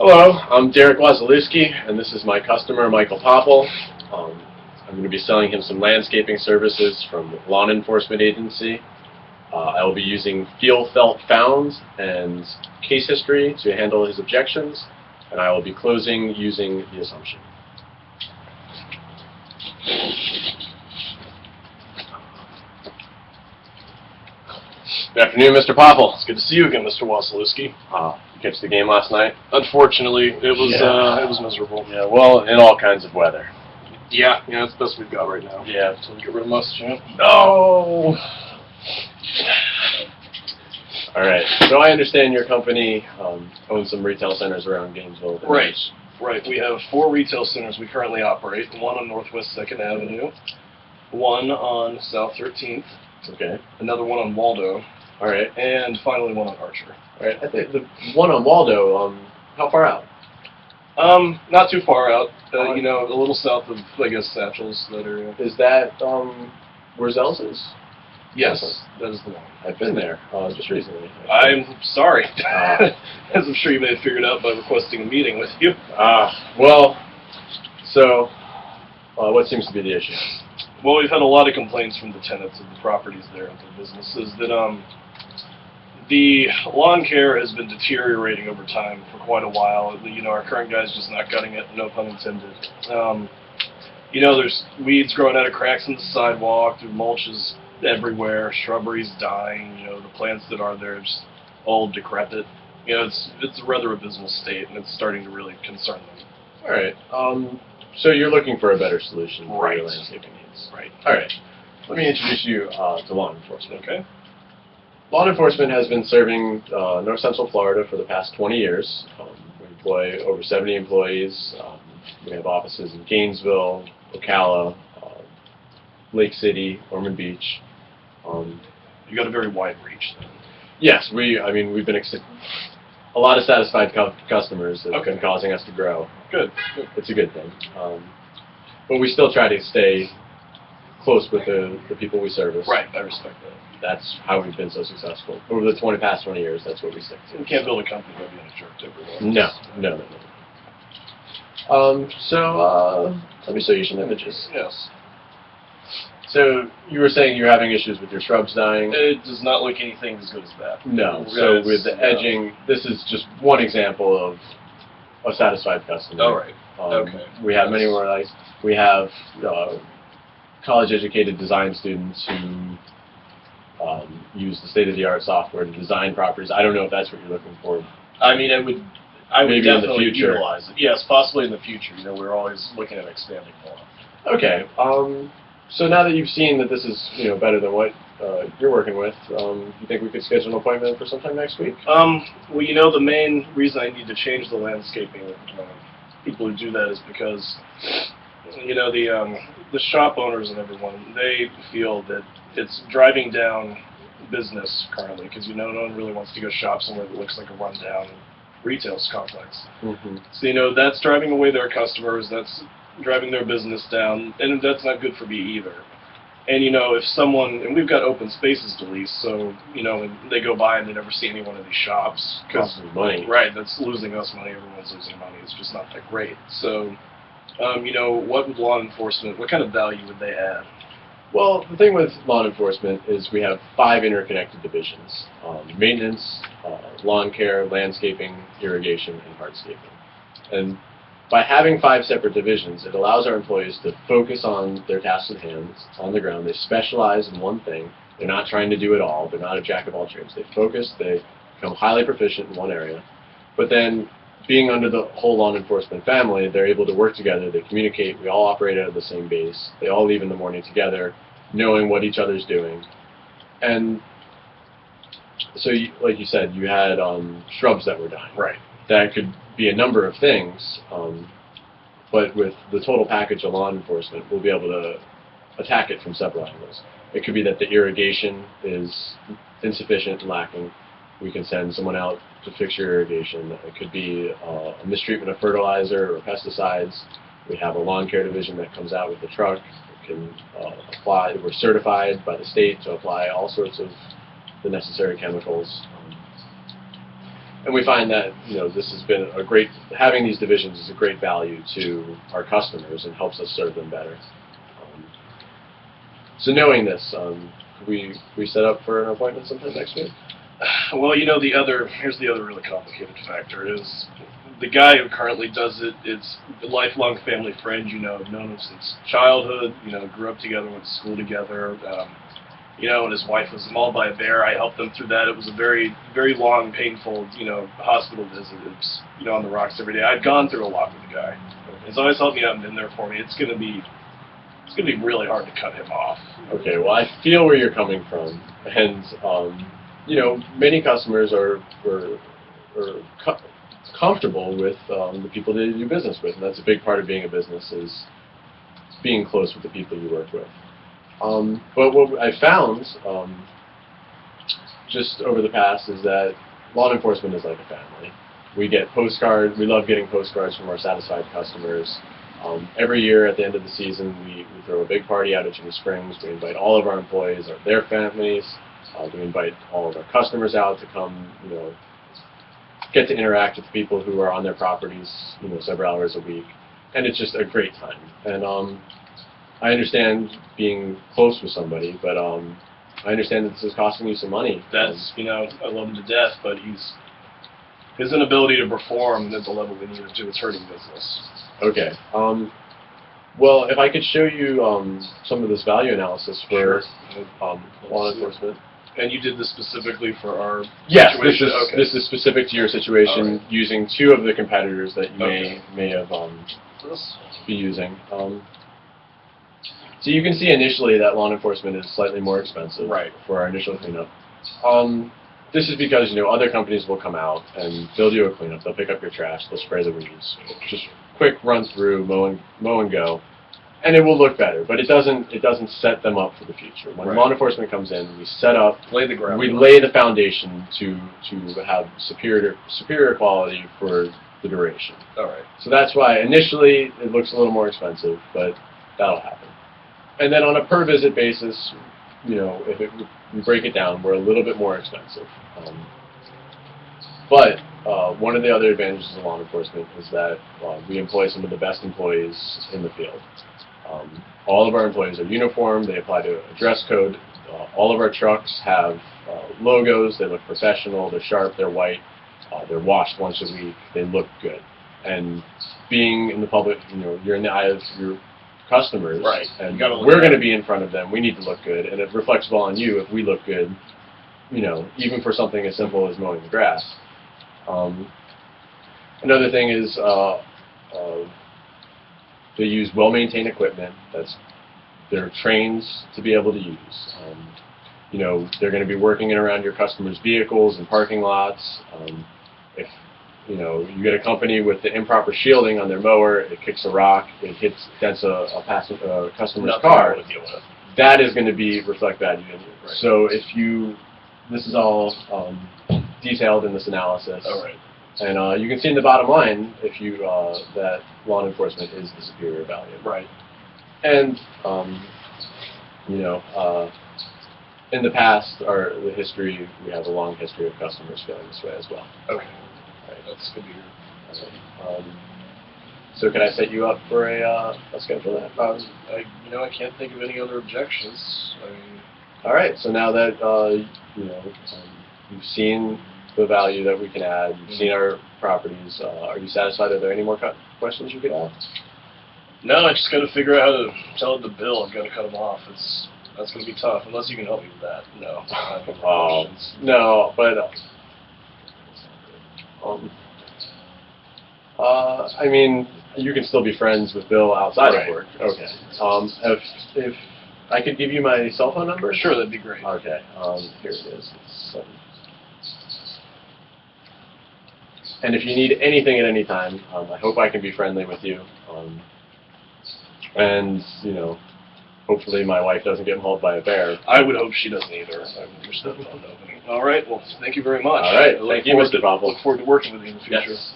Hello, I'm Derek Wazalewski, and this is my customer, Michael Popple. I'm going to be selling him some landscaping services from Lawn Enforcement Agency. I will be using Feel Felt Found and case history to handle his objections, and I will be closing using the assumption. Good afternoon, Mr. Popple. It's good to see you again, Mr. Wasilewski. You catch the game last night? Unfortunately, it was miserable. Yeah, well, in all kinds of weather. Yeah, that's the best we've got right now. Yeah. So get rid of Must, yeah. No! All right. So I understand your company owns some retail centers around Gainesville. Right. We have 4 retail centers we currently operate. One on Northwest 2nd Avenue, one on South 13th, Okay. another one on Waldo, All right. and finally one on Archer. All right. I think the one on Waldo. How far out? Not too far out. A little south of, I guess, Satchel's, that area. Is that where Zell's is? Yes, that is the one. I've been there just recently. I'm sorry, as I'm sure you may have figured out by requesting a meeting with you. Well, so what seems to be the issue? Well, we've had a lot of complaints from the tenants of the properties there and the businesses that the lawn care has been deteriorating over time for quite a while. Our current guy's just not cutting it, no pun intended. There's weeds growing out of cracks in the sidewalk, there's mulches everywhere, shrubberies dying, the plants that are there are just all decrepit. It's a rather abysmal state, and it's starting to really concern them. All right. So you're looking for a better solution for your Right. landscaping needs. Right. All right. Let me introduce you to law enforcement. Okay. Law enforcement has been serving North Central Florida for the past 20 years. We employ over 70 employees. We have offices in Gainesville, Ocala, Lake City, Ormond Beach. You got a very wide reach then. Yes, we've been a lot of satisfied customers that have Okay. been causing us to grow. Good. It's a good thing. But we still try to stay close with the people we service. Right, I respect that. That's how we've been so successful. Over the past 20 years, that's what we stick to. We can't build a company by being a jerk to everyone. No. So let me show you some images. Yes. So you were saying you're having issues with your shrubs dying? It does not look anything as good as that. No. So with the edging, this is just one example of a satisfied customer. All right. Okay. We have many more like we have college-educated design students who use the state-of-the-art software to design properties. I don't know if that's what you're looking for. I would Maybe in the definitely future. utilize it. Yes, possibly in the future. We're always looking at expanding more. Okay. So now that you've seen that this is better than what you're working with, you think we could schedule an appointment for sometime next week? Well, the main reason I need to change the landscaping people who do that is because the shop owners and everyone, they feel that it's driving down business currently because no one really wants to go shop somewhere that looks like a rundown retail complex. Mm-hmm. So that's driving away their customers, that's driving their business down, and that's not good for me either. And if someone, and we've got open spaces to lease, so when they go by and they never see any one of these shops, Costs them money. right, that's losing us money, everyone's losing money, it's just not that great. So what would law enforcement, what kind of value would they add? Well, the thing with law enforcement is we have 5 interconnected divisions: maintenance, lawn care, landscaping, irrigation, and hardscaping. And by having 5 separate divisions, it allows our employees to focus on their tasks at hand, on the ground. They specialize in one thing. They're not trying to do it all. They're not a jack of all trades. They focus. They become highly proficient in one area. But then, being under the whole law enforcement family, they're able to work together. They communicate. We all operate out of the same base. They all leave in the morning together, knowing what each other's doing. And so, like you said, you had shrubs that were dying. Right. That could be a number of things, but with the total package of law enforcement, we'll be able to attack it from several angles. It could be that the irrigation is insufficient and lacking. We can send someone out to fix your irrigation. It could be a mistreatment of fertilizer or pesticides. We have a lawn care division that comes out with the truck. It can apply. We're certified by the state to apply all sorts of the necessary chemicals. And we find that, this has been having these divisions is a great value to our customers and helps us serve them better. So knowing this, could we set up for an appointment sometime next week? Well, here's the other really complicated factor is the guy who currently does it is a lifelong family friend, I've known him since childhood, grew up together, went to school together, and his wife was mauled by a bear. I helped them through that. It was a very, very long, painful, hospital visit. It was, on the rocks every day. I've gone through a lot with the guy. He's always helped me out and been there for me. It's gonna be really hard to cut him off. Okay, well, I feel where you're coming from, and many customers are comfortable with the people that you do business with, and that's a big part of being a business is being close with the people you work with. But what I found just over the past is that law enforcement is like a family. We get postcards. We love getting postcards from our satisfied customers. Every year at the end of the season, we throw a big party out at Ginnie Springs. We invite all of our employees or their families. We invite all of our customers out to come, get to interact with people who are on their properties, several hours a week. And it's just a great time. And I understand being close with somebody, but I understand that this is costing you some money. That's, I love him to death, but his inability to perform at the level we need him to is hurting business. Okay. Well, if I could show you some of this value analysis for law enforcement. And you did this specifically for our yes, situation? This is specific to your situation, right. Using two of the competitors that you may have be using. So you can see initially that law enforcement is slightly more expensive for our initial cleanup. This is because other companies will come out and they'll do a cleanup. They'll pick up your trash. They'll spray the weeds. Just quick run through, mow and go, and it will look better. But it doesn't set them up for the future. When law enforcement comes in, we set up, lay the ground. We lay the foundation to have superior quality for the duration. All right. So that's why initially it looks a little more expensive, but that'll happen. And then on a per visit basis, if we break it down, we're a little bit more expensive. But one of the other advantages of law enforcement is that we employ some of the best employees in the field. All of our employees are uniformed. They apply to a dress code. All of our trucks have logos. They look professional. They're sharp. They're white. They're washed once a week. They look good. And being in the public, you're in the eye of your customers, and we're going to be in front of them. We need to look good, and it reflects well on you if we look good, even for something as simple as mowing the grass. Another thing is they use well-maintained equipment they're trained to be able to use. They're going to be working in around your customers' vehicles and parking lots. If you get a company with the improper shielding on their mower, it kicks a rock, it dents a customer's car, that is going to reflect value in you. Right. So this is all detailed in this analysis. All right. And you can see in the bottom line that law enforcement is the superior value. Right. And in the past, the history, we have a long history of customers feeling this way as well. Okay. That's good to hear. So can I set you up for a schedule that? I can't think of any other objections. All right. So now that you've seen the value that we can add, you've seen our properties, are you satisfied? Are there any more questions you could ask? No, I just got to figure out how to tell it to Bill. I've got to cut him off. That's going to be tough, unless you can help me with that. No. No, but. I mean, you can still be friends with Bill outside of work. Okay. If I could give you my cell phone number? Sure, that'd be great. Okay. Here it is. And if you need anything at any time, I hope I can be friendly with you. And hopefully my wife doesn't get mauled by a bear. I would hope she doesn't either. All right. Well, thank you very much. All right. Thank you, Mr. Poppel. Look forward to working with you in the future. Yes.